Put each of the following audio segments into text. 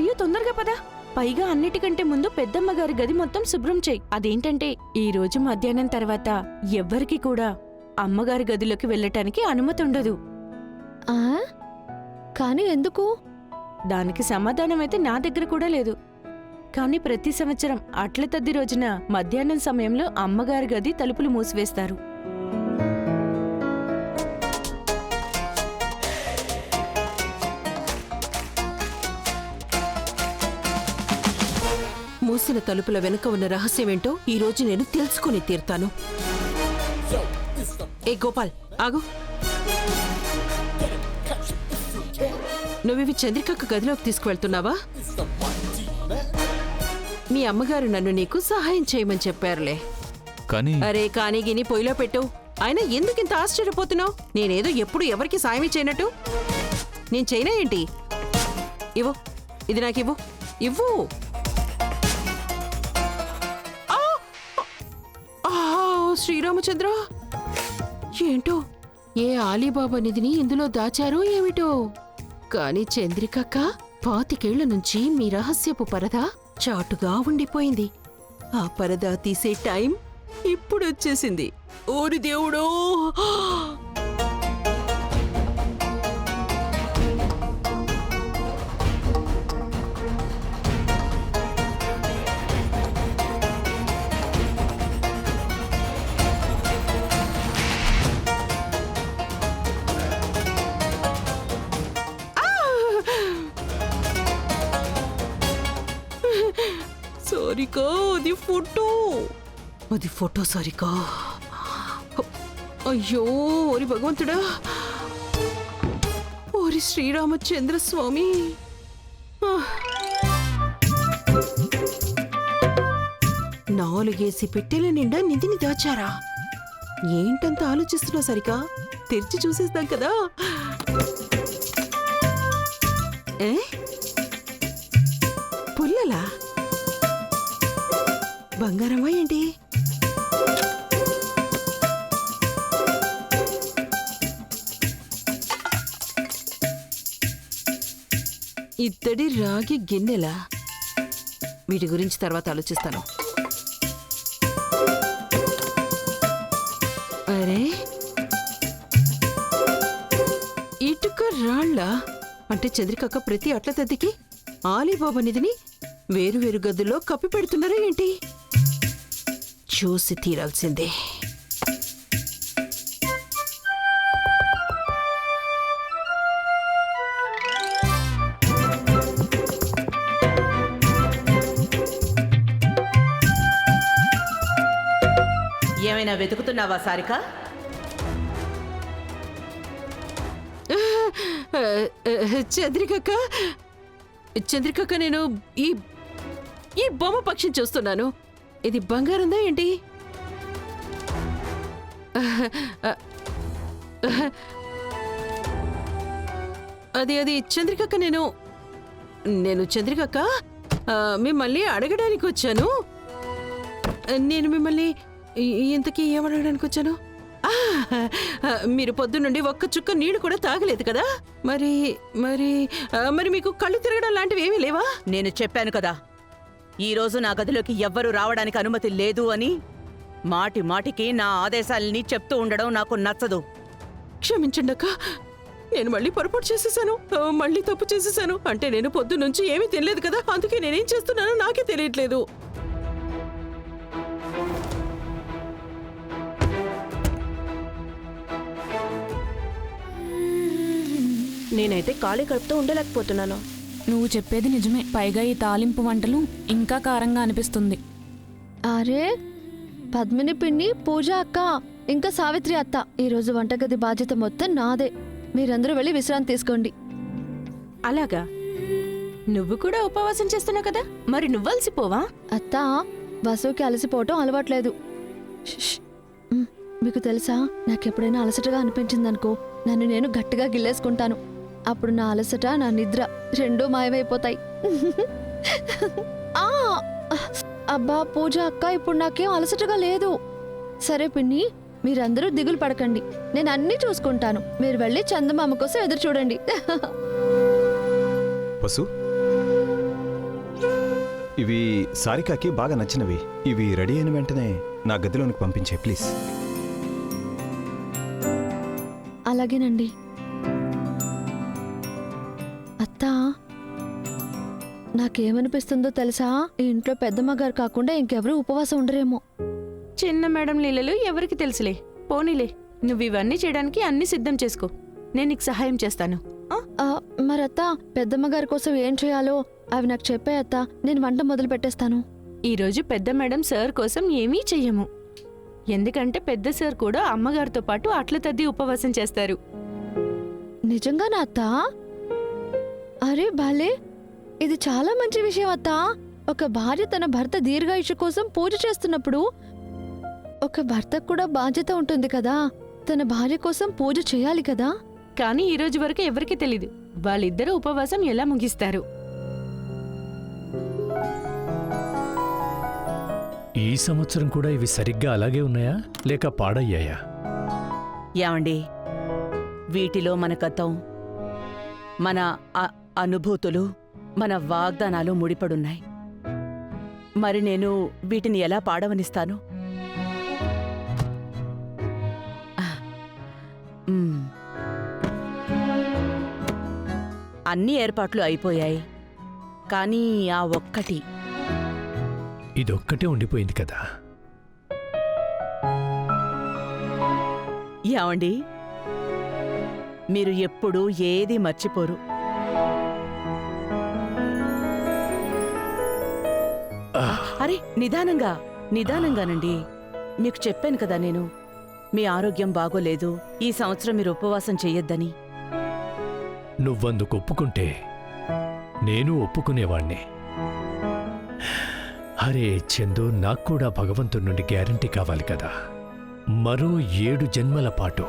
అయ్యో తొందరగా పద. పైగా అన్నిటికంటే ముందు పెద్దమ్మగారి గది మొత్తం శుభ్రం చెయ్యి. అదేంటంటే ఈ రోజు మధ్యాహ్నం తర్వాత ఎవ్వరికి కూడా అమ్మగారి గదిలోకి వెళ్ళటానికి అనుమతి ఉండదు. కానీ ఎందుకు? దానికి సమాధానమైతే నా దగ్గర కూడా లేదు. కానీ ప్రతి సంవత్సరం అట్ల తద్ది రోజున మధ్యాహ్నం సమయంలో అమ్మగారి గది తలుపులు మూసివేస్తారు. మూసిన తలుపుల వెనుక ఉన్న రహస్యమేంటో ఈ రోజు నేను తెలుసుకుని తీరుతాను. ఏ గోపాల్, ఆగు. నువ్వివి చంద్రికక్క గదిలోకి తీసుకువెళ్తున్నావా? మీ అమ్మగారు నన్ను నీకు సహాయం చేయమని చెప్పారులే. అరే కానీ గిని పొయ్యిలో పెట్టు. అయినా ఎందుకింత ఆశ్చర్యపోతున్నావు? నేనేదో ఎప్పుడు ఎవరికి సాయం చేయనట్టు. నేను చేయనా ఏంటి? ఇవ్వు, ఇది నాకివ్వు. ఇవ్వు. శ్రీరామచంద్ర, ఏంటో ఏ ఆలీబాబా నిధిని ఇందులో దాచారో ఏమిటో. కాని చంద్రికక్క 25 ఏళ్ల నుంచి మీ రహస్యపు పరద చాటుగా ఉండిపోయింది. ఆ పరద తీసే టైం ఇప్పుడొచ్చేసింది. ఓరి దేవుడో! సారికా, అది ఫోటో సారికా. అయ్యో ఓరి భగవంతుడా, ఓరి శ్రీరామచంద్ర స్వామి. 4 పెట్టెల నిండా నిధిని దాచారా? ఏంటంత ఆలోచిస్తున్నా సరికా? తెరిచి చూసేస్తాం కదా. పుల్లలా? బంగారమా ఏంటి? ఇత్తడి రాగి గిన్నెలా? వీటి గురించి తర్వాత ఆలోచిస్తాను. అరే, ఇటుక రాళ్ళ? అంటే చంద్రికక్క ప్రతి అట్ల తద్దికి ఆలీబాబా నిధిని వేరువేరు గదుల్లో కప్పి పెడుతున్నారా ఏంటి? చూసి తీరాల్సిందే. ఏమైనా వెతుకుతున్నావా సారిక? చంద్రికక్క, నేను ఈ బొమ్మ పక్షిని చూస్తున్నాను. ఇది బంగారందా ఏంటి? అది చంద్రికక్క, నేను చంద్రికక్క మిమ్మల్ని అడగడానికి వచ్చాను. నేను మిమ్మల్ని ఇంతకీ ఏమడగడానికి వచ్చాను? మీరు పొద్దున్నుండి ఒక్క చుక్క నీళ్లు కూడా తాగలేదు కదా? మరి మరి మరి మీకు కళ్ళు తిరగడం లాంటివి ఏమీ లేవా? నేను చెప్పాను కదా, ఈరోజు నా గదిలోకి ఎవ్వరూ రావడానికి అనుమతి లేదు అని. మాటి మాటికి నా ఆదేశాలని చెప్తూ ఉండడం నాకు నచ్చదు. క్షమించండి అక్క, నేను మళ్ళీ పొరపాటు చేసేసాను. మళ్ళీ తప్పు చేసేసాను. అంటే నేను పొద్దున్నుంచి ఏమీ తినలేదు కదా, అందుకే నేనేం చేస్తున్నానో నాకే తెలియట్లేదు. నేనైతే ఖాళీ కడుపుతో ఉండలేకపోతున్నాను. నువ్వు చెప్పేది నిజమే. పైగా ఈ తాలింపు వంటలు ఇంకా కారంగా అనిపిస్తుంది. అరే, పద్మిని పిన్ని, పూజ అక్క, ఇంకా సావిత్రి అత్త, ఈరోజు వంటగది బాధ్యత మొత్తం నాదే. మీరందరూ వెళ్ళి విశ్రాంతి తీసుకోండి. అలాగా? నువ్వు కూడా ఉపవాసం చేస్తున్నావు కదా, మరి నువ్వలసిపోవా? అత్త, వసుకి అలసిపోవటం అలవాట్లేదు. మీకు తెలుసా, నాకెప్పుడైనా అలసటగా అనిపించిందనుకో, నన్ను నేను గట్టిగా గిల్లేసుకుంటాను. అప్పుడు నా అలసట, నా నిద్ర రెండూ మాయమైపోతాయి. అబ్బా పూజ అక్క, ఇప్పుడు నాకేం అలసటగా లేదు. సరే పిన్ని, మీరందరూ దిగులు పడకండి, నేను అన్నీ చూసుకుంటాను. మీరు వెళ్ళి చందమామ కోసం ఎదురు చూడండి. వసు, ఇవి సారికాకి బాగా నచ్చినవి. ఇవి రెడీ అయిన వెంటనే నా గదిలోనికి పంపించే ప్లీజ్. అలాగేనండి. అత్తా, నాకేమనిపిస్తుందో తెలుసా? ఈ ఇంట్లో పెద్దమ్మ గారు కాకుండా ఇంకెవరూ ఉపవాసం ఉండరేమో. చిన్న మేడం లీలలు ఎవరికి తెలుసులే. పోనీలే, నువ్వు ఇవన్నీ చేయడానికి అన్ని సిద్ధం చేసుకో. నేను నీకు సహాయం చేస్తాను. మరత్తా, పెద్దమ్మ గారి కోసం ఏం చేయాలో అవి నాకు చెప్పే అత్తా. నేను వంట మొదలు పెట్టేస్తాను. ఈరోజు పెద్ద మేడం సార్ కోసం ఏమీ చెయ్యము. ఎందుకంటే పెద్ద సార్ కూడా అమ్మగారితో పాటు అట్ల తద్ది ఉపవాసం చేస్తారు. నిజంగానా అత్తా? అరే బాలే, ఇది చాలా మంచి విషయం అత్తా. ఒక భార్య తన భర్త దీర్ఘాయుషు కోసం పూజ చేస్తున్నప్పుడు ఒక భర్తకు కూడా బాధ్యత ఉంటుంది కదా. తన భార్య కోసం పూజ చేయాలి కదా. కానీ ఈ రోజు వరకు ఎవరికీ తెలీదు వాళ్ళిద్దరూ ఉపవాసం ఎలా ముగిస్తారు. ఈ సంవత్సరం కూడా ఇవి సరిగ్గా అలాగే ఉన్నాయా లేక పాడయ్యాయా? ఏమండి, వీటిలో మన గతం, మన అనుభూతులు, మన వాగ్దానాలు ముడిపడున్నాయి. మరి నేను వీటిని ఎలా పాడవనిస్తాను? అన్ని ఏర్పాట్లు అయిపోయాయి, కానీ ఆ ఒక్కటి ఇదొక్కటే ఉండిపోయింది కదా. ఏమండి, మీరు ఎప్పుడూ ఏది మర్చిపోరు. అరే, నిదానంగానండి. మీకు చెప్పాను కదా నేను, మీ ఆరోగ్యం బాగోలేదు, ఈ సంవత్సరం మీరు ఉపవాసం చెయ్యొద్దని. నువ్వందుకు ఒప్పుకుంటే నేను ఒప్పుకునేవాణ్ణి. అరే చందు, నాకు కూడా భగవంతుడి నుండి గ్యారంటీ కావాలి కదా. మరో 7 జన్మల పాటు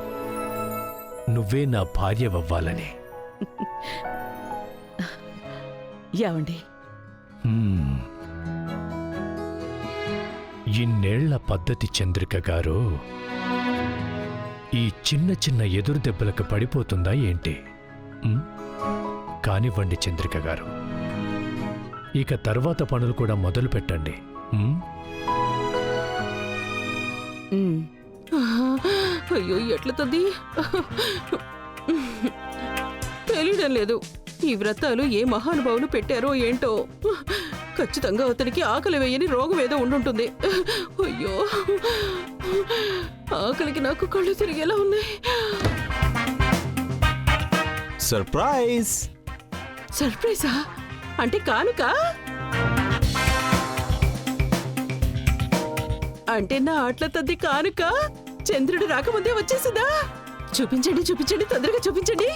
నువ్వే నా భార్యవ్వాలని. ఏమండి, ఇన్నేళ్ల పద్ధతి చంద్రిక గారు ఈ చిన్న చిన్న ఎదురు దెబ్బలకు పడిపోతుందా ఏంటి? కానివ్వండి చంద్రిక గారు, ఇక తర్వాత పనులు కూడా మొదలు పెట్టండి. అయ్యో, ఎట్లా తద్ది తెలియడం లేదు. ఈ వ్రతాలు ఏ మహానుభావులు పెట్టారో ఏంటో. ఖచ్చితంగా అతనికి ఆకలి వేయని రోగం ఏదో ఉండుంటుంది. అయ్యో, ఆకలికి నాకు కళ్ళు తిరిగేలా ఉన్నాయి. సర్ప్రైజ్! సర్ప్రైజా? అంటే కానుక? అంటే నా అట్ల తద్ది కానుక చంద్రుడు రాకముందే వచ్చేసిందా? చూపించండి, తొందరగా చూపించండి.